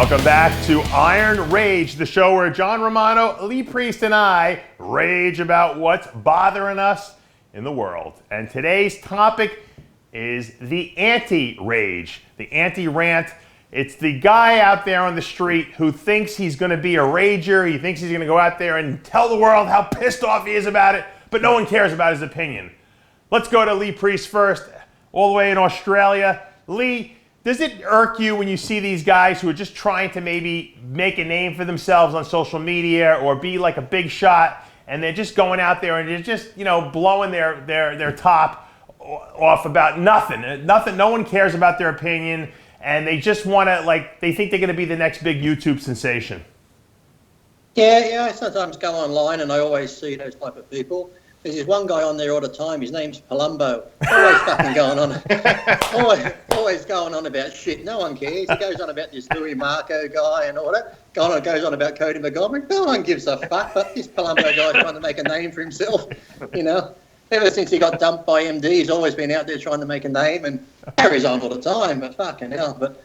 Welcome back to Iron Rage, the show where John Romano, Lee Priest, and I rage about what's bothering us in the world. And today's topic is the anti-rage, the anti-rant. It's the guy out there on the street who thinks he's going to be a rager. He thinks he's going to go out there and tell the world how pissed off he is about it, but no one cares about his opinion. Let's go to Lee Priest first, all the way in Australia. Lee, does it irk you when you see these guys who are just trying to maybe make a name for themselves on social media or be like a big shot, and they're just going out there and they're just, blowing their top off about nothing? No one cares about their opinion, and they just want to, they think they're going to be the next big YouTube sensation. Yeah, I sometimes go online and I always see those type of people. There's this one guy on there all the time. His name's Palumbo. Always fucking going on. Always going on about shit. No one cares. He goes on about this Louis Marco guy and all that. Goes on about Cody Montgomery. No one gives a fuck. But this Palumbo guy's trying to make a name for himself. Ever since he got dumped by MD, he's always been out there trying to make a name and carries on all the time. But fucking hell. But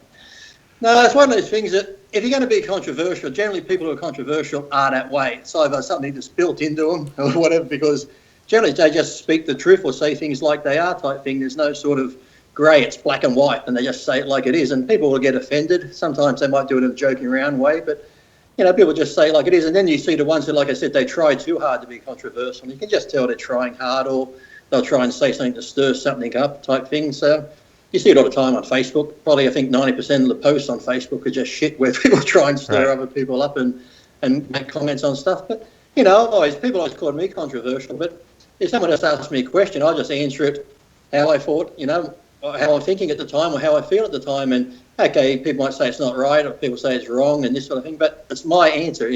no, it's one of those things that if you're going to be controversial, generally people who are controversial are that way. It's either something that's built into them or whatever, because generally they just speak the truth or say things like they are type thing. There's no sort of grey, it's black and white, and they just say it like it is. And people will get offended. Sometimes they might do it in a joking around way, but, people just say it like it is. And then you see the ones that, like I said, they try too hard to be controversial. You can just tell they're trying hard, or they'll try and say something to stir something up type thing. So you see it all the time on Facebook. Probably I think 90% of the posts on Facebook are just shit where people try and stir other people up and make comments on stuff. But, people always call me controversial, but if someone just asks me a question, I just answer it how I thought, how I'm thinking at the time or how I feel at the time. And okay, people might say it's not right, or people say it's wrong and this sort of thing, but it's my answer.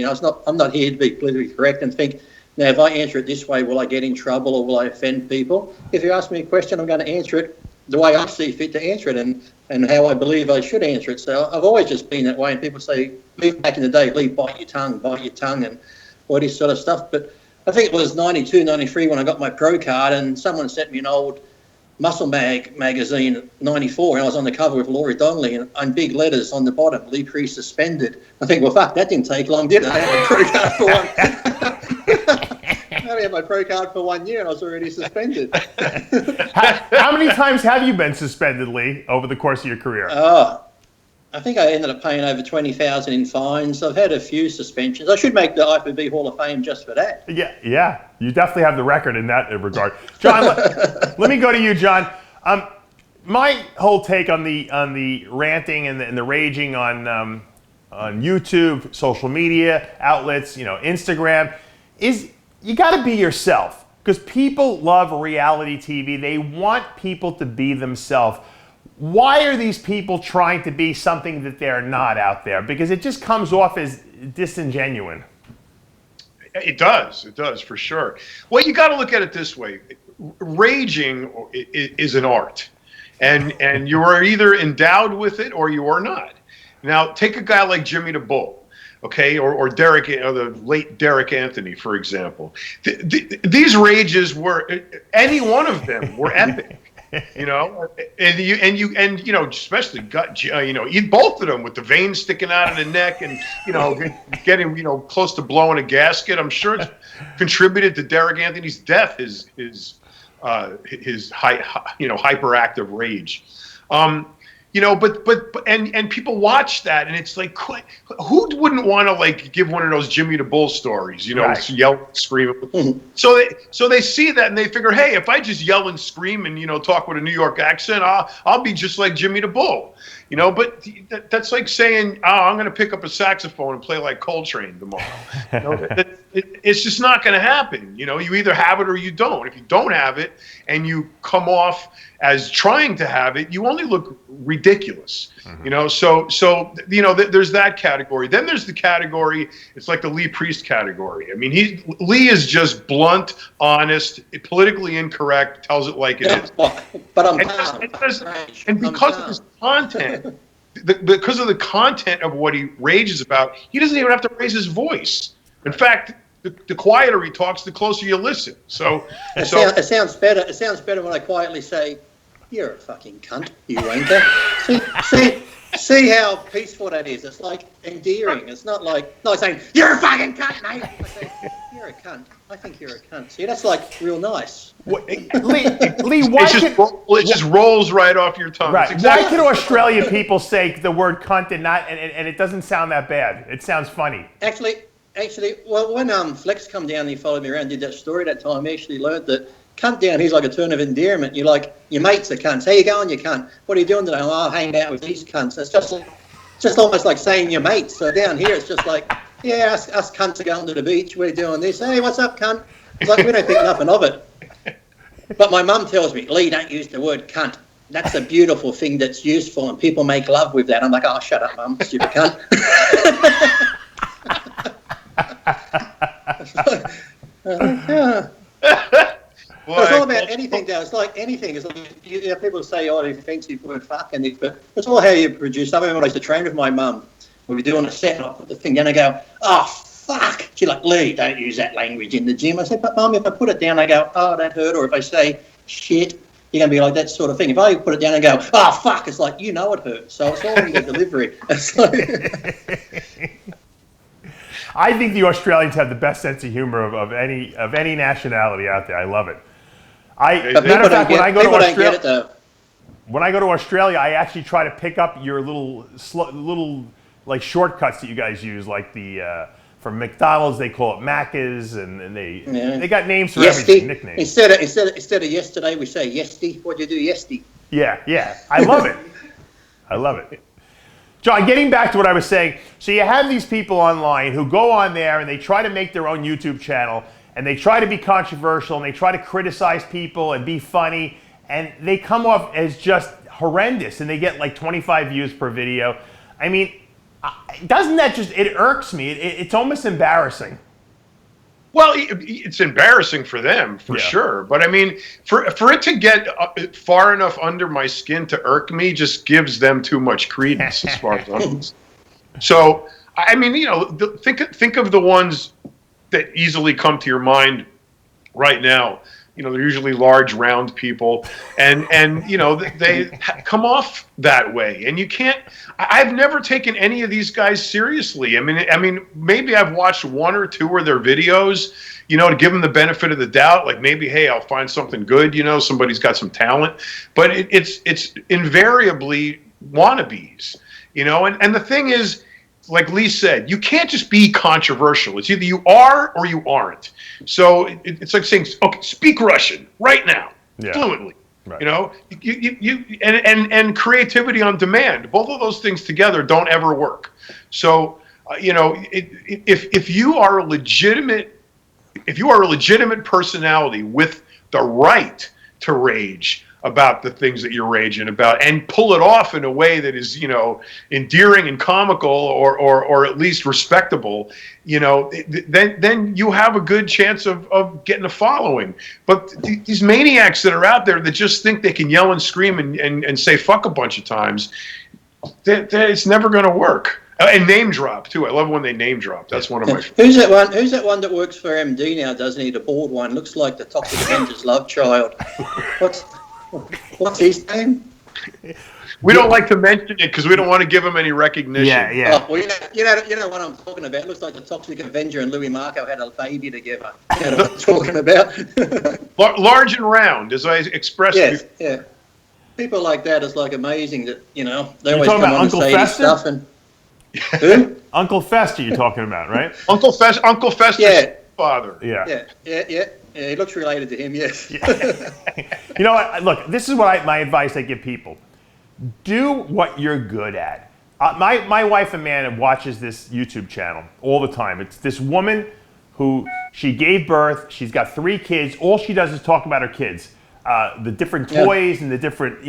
I'm not here to be politically correct and think, now if I answer it this way, will I get in trouble or will I offend people? If you ask me a question, I'm going to answer it the way I see fit to answer it and how I believe I should answer it. So I've always just been that way. And people say, back in the day, Lee, bite your tongue and all this sort of stuff. But I think it was 92, 93 when I got my pro card, and someone sent me an old Muscle magazine, 94, and I was on the cover with Laurie Donnelly and big letters on the bottom, Lee Priest suspended. I think, well, fuck, that didn't take long, did it? I had my pro card for I had my pro card for 1 year and I was already suspended. How many times have you been suspended, Lee, over the course of your career? I think I ended up paying over $20,000 in fines. I've had a few suspensions. I should make the IFBB Hall of Fame just for that. Yeah. You definitely have the record in that regard. John, let me go to you, John. My whole take on the ranting and the raging on YouTube, social media outlets, Instagram, is you got to be yourself, because people love reality TV. They want people to be themselves. Why are these people trying to be something that they're not out there? Because it just comes off as disingenuous. It does for sure. Well, you got to look at it this way. Raging is an art, and you are either endowed with it or you are not. Now, take a guy like Jimmy the Bull, okay, or Derek, or the late Derek Anthony, for example. These rages were, any one of them were epic. Especially both of them with the veins sticking out of the neck and getting close to blowing a gasket. I'm sure it's contributed to Derek Anthony's death. His hyperactive rage. But people watch that, and it's like, who wouldn't want to give one of those Jimmy the Bull stories, right. Yell, scream. So they see that and they figure, hey, if I just yell and scream and talk with a New York accent, I'll be just like Jimmy the Bull. But that's like saying, I'm going to pick up a saxophone and play like Coltrane tomorrow. It's just not going to happen. You either have it or you don't. If you don't have it and you come off as trying to have it, you only look ridiculous. Mm-hmm. There's that category. Then there's the category, it's like the Lee Priest category. I mean, Lee is just blunt, honest, politically incorrect, tells it like it is. But I'm and because of his content, because of the content of what he rages about, he doesn't even have to raise his voice. In fact, the quieter he talks, the closer you listen. It sounds better. It sounds better when I quietly say, "You're a fucking cunt, you wanker." See how peaceful that is. It's like endearing. It's not like saying you're a fucking cunt, mate. I say, you're a cunt. I think you're a cunt. See, that's like real nice. Lee, why it just rolls right off your tongue. Right. Exactly. Why can Australian people say the word cunt and it doesn't sound that bad? It sounds funny. Actually, well, when Flex come down and he followed me around, did that story that time, he actually learned that cunt down here's like a term of endearment. You like your mates are cunts. How you going, you cunt? What are you doing today? Oh, I'll hang out with these cunts. It's just almost like saying your mates. So down here it's just like, yeah, us cunts are going to the beach. We're doing this. Hey, what's up, cunt? It's like we don't think nothing of it. But my mum tells me, Lee, don't use the word cunt. That's a beautiful thing that's useful, and people make love with that. I'm like, oh, shut up, mum, stupid cunt. It's all about anything, though. It's like anything. It's like, people say, oh, the offensive word fucking, but it's all how you produce. I remember when I used to train with my mum, we were doing a set, and I put the thing down and I go, oh, fuck. She's like, Lee, don't use that language in the gym. I said, but mum, if I put it down, I go, oh, that hurt. Or if I say shit, you're going to be like that sort of thing. If I put it down and go, oh, fuck, it's like, you know it hurts. So it's all in the delivery. I think the Australians have the best sense of humor of any nationality out there. I love it. Matter of fact, when I go to Australia, I actually try to pick up your little like shortcuts that you guys use, like the from McDonald's they call it Macca's, and they got names for everything, nicknames. Instead of yesterday, we say yesty. What do you do, yesty? Yeah, I love it. I love it. John, getting back to what I was saying, so you have these people online who go on there and they try to make their own YouTube channel, and they try to be controversial, and they try to criticize people and be funny, and they come off as just horrendous, and they get like 25 views per video. I mean, doesn't that it irks me. It's almost embarrassing. Well, it's embarrassing for them, for sure. But I mean, for it to get far enough under my skin to irk me just gives them too much credence as far as I'm concerned. So, I mean, think of the ones that easily come to your mind right now. They're usually large, round people, and they come off that way. And you can't. I've never taken any of these guys seriously. I mean, maybe I've watched one or two of their videos, to give them the benefit of the doubt. Like maybe, hey, I'll find something good. Somebody's got some talent. But it's invariably wannabes. And the thing is, like Lee said, you can't just be controversial. It's either you are or you aren't. So it's like saying, okay, speak Russian right now, fluently. Right. And creativity on demand. Both of those things together don't ever work. So if you are a legitimate personality with the right to rage about the things that you're raging about and pull it off in a way that is, endearing and comical or at least respectable, then you have a good chance of getting a following. But these maniacs that are out there that just think they can yell and scream and say fuck a bunch of times, it's never going to work. And name drop too. I love when they name drop. That's one of my favorites. Who's that one that works for MD now, doesn't he? The bald one. Looks like the Toxic Avenger's love child. What's his name? We don't like to mention it because we don't want to give him any recognition. Yeah. Oh, well, you know what I'm talking about. It looks like the Toxic Avenger and Louis Marco had a baby together. You know what I'm talking about? Large and round, as I expressed. Yes, yeah. People like that is like amazing that they always come on and say this stuff and. Who? Uncle Fester, you're talking about, right? Uncle Fester's father. Yeah. He looks related to him, yes. You know what? Look, this is my advice I give people. Do what you're good at. My wife Amanda watches this YouTube channel all the time. It's this woman who she gave birth. She's got 3 kids. All she does is talk about her kids. The different toys and the different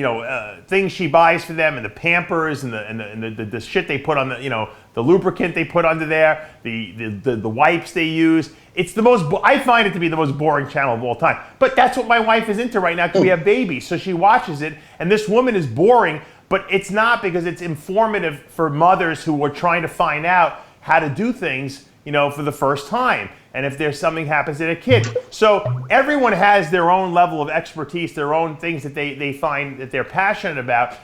things she buys for them, and the Pampers and the shit they put on the lubricant they put under there, the wipes they use. It's I find it to be the most boring channel of all time. But that's what my wife is into right now because we have babies. So she watches it, and this woman is boring, but it's not, because it's informative for mothers who are trying to find out how to do things, for the first time. And if there's something happens to their kid. So everyone has their own level of expertise, their own things that they find that they're passionate about.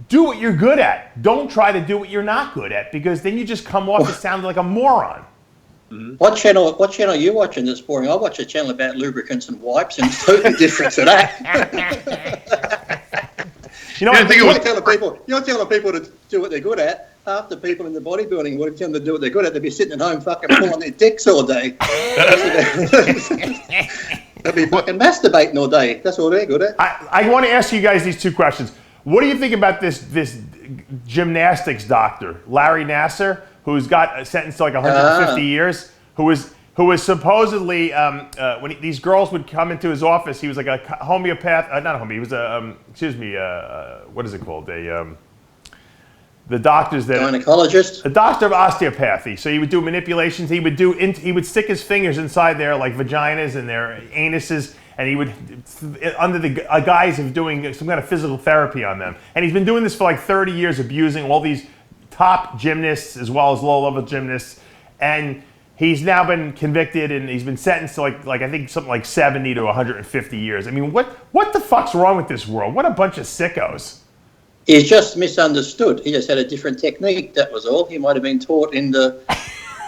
do what you're good at. Don't try to do what you're not good at, because then you just come off as sounding like a moron. What channel are you watching that's boring? I watch a channel about lubricants and wipes, and it's totally different to that. You're telling people to do what they're good at. Half the people in the bodybuilding would tell them to do what they're good at. They'd be sitting at home fucking pulling their dicks all day. They'd be fucking masturbating all day. That's all they're good at. I want to ask you guys these two questions. What do you think about this gymnastics doctor, Larry Nasser, who's got sentenced to like 150 years, who was supposedly these girls would come into his office, he was like a homeopath, not a homeopath, he was what is it called? The doctors that gynecologist, a doctor of osteopathy. So he would do manipulations. He would stick his fingers inside their like vaginas and their anuses, and he would under the guise of doing some kind of physical therapy on them. And he's been doing this for like 30 years, abusing all these top gymnasts as well as low-level gymnasts. And he's now been convicted, and he's been sentenced to like I think something like 70 to 150 years. I mean, what the fuck's wrong with this world? What a bunch of sickos. He's just misunderstood. He just had a different technique, that was all. He might have been taught in the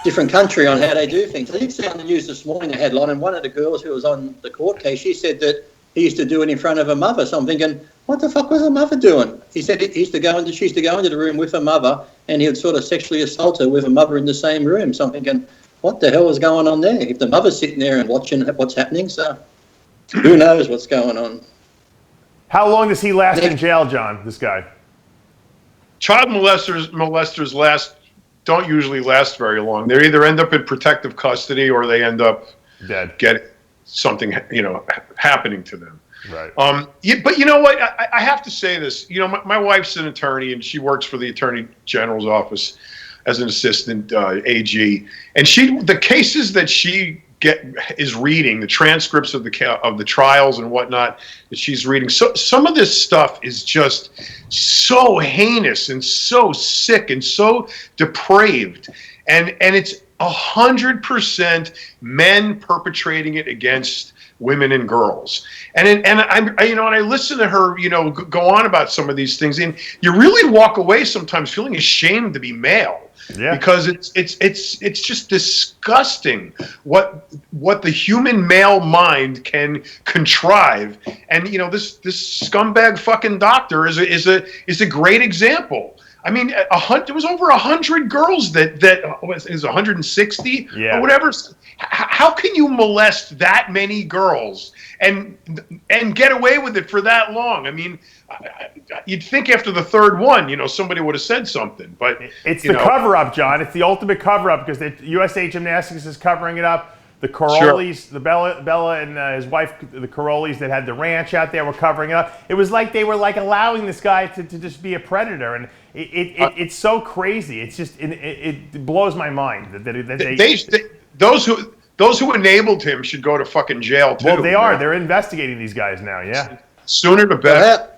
different country on how they do things. I did see on the news this morning, the headline, and one of the girls who was on the court case, she said that he used to do it in front of her mother. So I'm thinking, what the fuck was her mother doing? He said she used to go into the room with her mother, and he would sort of sexually assault her with her mother in the same room. So I'm thinking, what the hell is going on there? If the mother's sitting there and watching what's happening, so who knows what's going on. How long does he last in jail, John, this guy? Child molesters don't usually last very long. They either end up in protective custody or they end up dead, getting something, happening to them. Right. But you know what? I have to say this. My wife's an attorney, and she works for the Attorney General's office as an assistant AG. And the cases that she is reading, the transcripts of the trials and whatnot that she's reading. So some of this stuff is just so heinous and so sick and so depraved, and it's 100% men perpetrating it against women and girls. And I listen to her, go on about some of these things, and you really walk away sometimes feeling ashamed to be male. Yeah. Because it's just disgusting what the human male mind can contrive, and this scumbag fucking doctor is a great example. I mean, it was over 100 girls that is 160 or whatever. How can you molest that many girls and get away with it for that long? I mean, you'd think after the third one, somebody would have said something. But it's the cover-up, John. It's the ultimate cover-up, because the USA Gymnastics is covering it up. The Carollis, the Bella and his wife, the Carollis that had the ranch out there, were covering it up. It was like they were like allowing this guy to just be a predator, and it's so crazy. It's just it blows my mind that those who enabled him should go to fucking jail too. Well, they are. They're investigating these guys now. Yeah. Sooner the better.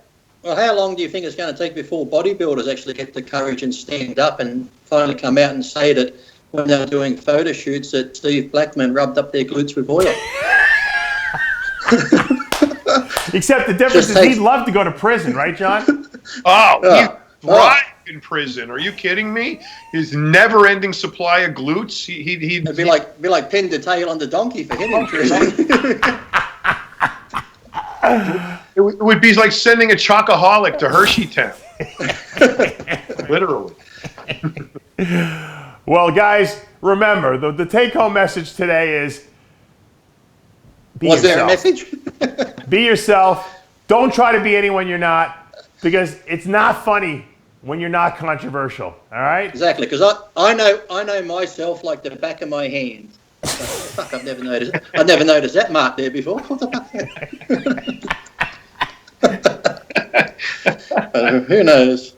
Well, how long do you think it's going to take before bodybuilders actually get the courage and stand up and finally come out and say that when they were doing photo shoots that Steve Blackman rubbed up their glutes with oil? Except the difference is he'd love to go to prison, right, John? He'd thrive in prison. Are you kidding me? His never-ending supply of glutes. It'd be like pin the tail on the donkey for him in prison. It would be like sending a chocoholic to Hershey Town. Literally. Well, guys, remember, the take-home message today is be yourself. Was there a message? Be yourself. Don't try to be anyone you're not, because it's not funny when you're not controversial, all right? Exactly, because I know myself like the back of my hand. Fuck, I've never noticed that mark there before. What the fuck? Who knows?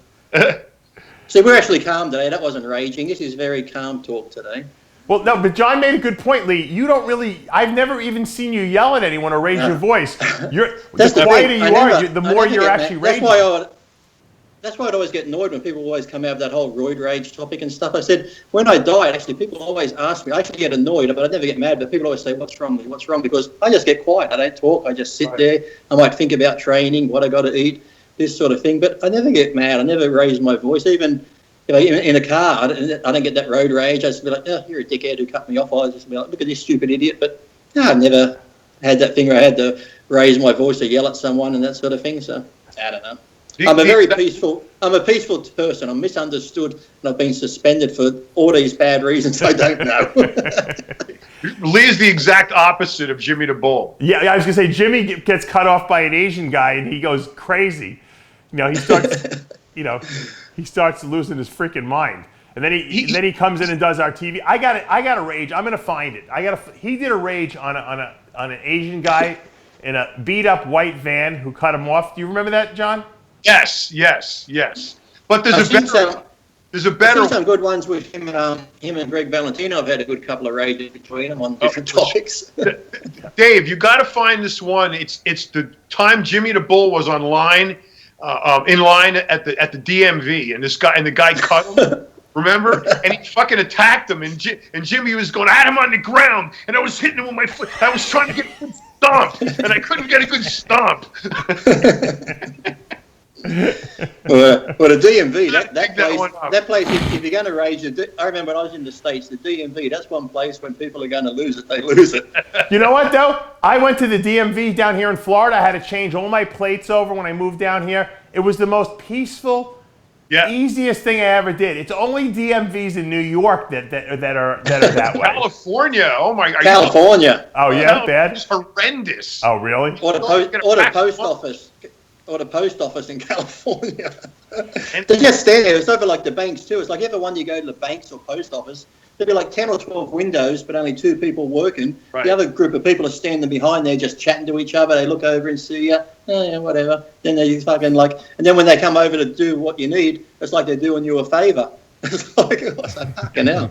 See, we're actually calm today. That wasn't raging. This is very calm talk today. Well, no, but John made a good point, Lee. You don't really, I've never even seen you yell at anyone or raise your voice. The quieter you are, the more you're actually raging. That's why I'd always get annoyed when people always come out of that whole roid rage topic and stuff. I said, when I died, actually, people always ask me. I actually get annoyed, but I never get mad. But people always say, what's wrong? What's wrong? Because I just get quiet. I don't talk. I just sit there. I might think about training, what I got to eat, this sort of thing. But I never get mad. I never raise my voice. Even in a car, I don't get that road rage. I just be like, oh, you're a dickhead who cut me off. I just be like, look at this stupid idiot. But no, I've never had that thing where I had to raise my voice or yell at someone and that sort of thing. So I don't know. I'm a peaceful person. I'm misunderstood, and I've been suspended for all these bad reasons I don't know. Lee is the exact opposite of Jimmy the Bull. Yeah, I was gonna say Jimmy gets cut off by an Asian guy, and he goes crazy. He starts, he starts losing his freaking mind, and then he comes in and does our TV. I got a rage. I'm gonna find it. He did a rage on an Asian guy in a beat up white van who cut him off. Do you remember that, John? Yes. But there's a better. I've seen some good ones with him and Greg Valentino. I've had a good couple of rages between them on different topics. Dave, you got to find this one. It's the time Jimmy the Bull was online, in line at the DMV, and the guy cut him. Remember? And he fucking attacked him, and Jimmy was going at him on the ground, and I was hitting him with my foot. I was trying to get a good stomp, and I couldn't get a good stomp. Well, the DMV, that place, if you're going to rage, I remember when I was in the States, the DMV, that's one place when people are going to lose it, they lose it. You know what, though? I went to the DMV down here in Florida. I had to change all my plates over when I moved down here. It was the most peaceful, easiest thing I ever did. It's only DMVs in New York that are that way. California, oh my God. California. Oh, yeah, bad? It's horrendous. Oh, really? Or the post office. Or the post office in California. They just stand there. It's over like the banks too. It's like every one you go to the banks or post office, there'll be like 10 or 12 windows, but only 2 people working. Right. The other group of people are standing behind there just chatting to each other. They look over and see you. Oh, yeah, whatever. Then they fucking and then when they come over to do what you need, it's like they're doing you a favor. It's like, what's that fucking hell?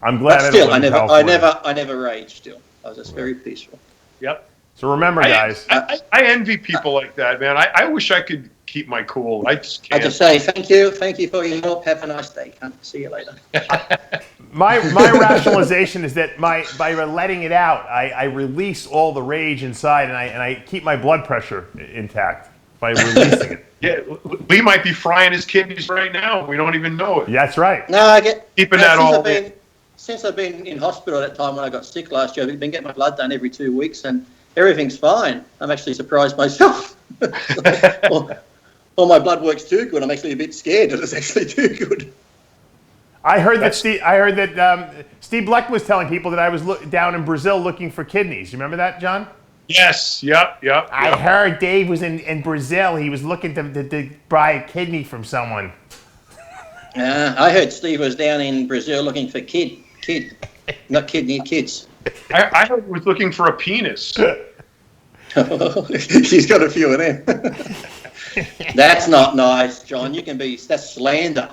I'm glad. But still, I never raged. Still, I was just very peaceful. Yep. So remember, guys. I envy people like that, man. I wish I could keep my cool. I just can't. I just say thank you for your help. Have a nice day. See you later. My rationalization is that by letting it out, I release all the rage inside, and I keep my blood pressure intact by releasing it. Yeah, Lee might be frying his kidneys right now. We don't even know it. Yeah, that's right. No, I get keeping that all in. Since I've been in hospital at that time when I got sick last year, I've been getting my blood done every 2 weeks, and everything's fine. I'm actually surprised myself. Well, my blood works too good. I'm actually a bit scared that it's actually too good. I heard that Steve Bleck was telling people that I was down in Brazil looking for kidneys. You remember that, John? Yes. Yep. I heard Dave was in Brazil. He was looking to buy a kidney from someone. I heard Steve was down in Brazil looking for not kidney, kids. I heard he was looking for a penis. He's got a few of them. That's not nice, John. That's slander.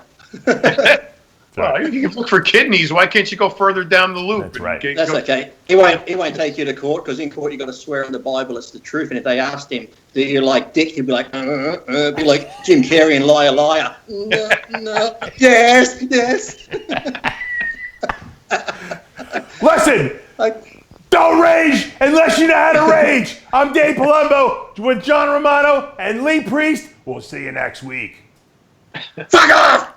Well, you can look for kidneys. Why can't you go further down the loop? That's right. That's okay. He won't take you to court because in court you got to swear on the Bible it's the truth. And if they asked him, "Do you like dick?" he'd be like, be like Jim Carrey and Liar Liar. No, yes. Listen, don't rage unless you know how to rage. I'm Dave Palumbo with John Romano and Lee Priest. We'll see you next week. Fuck off!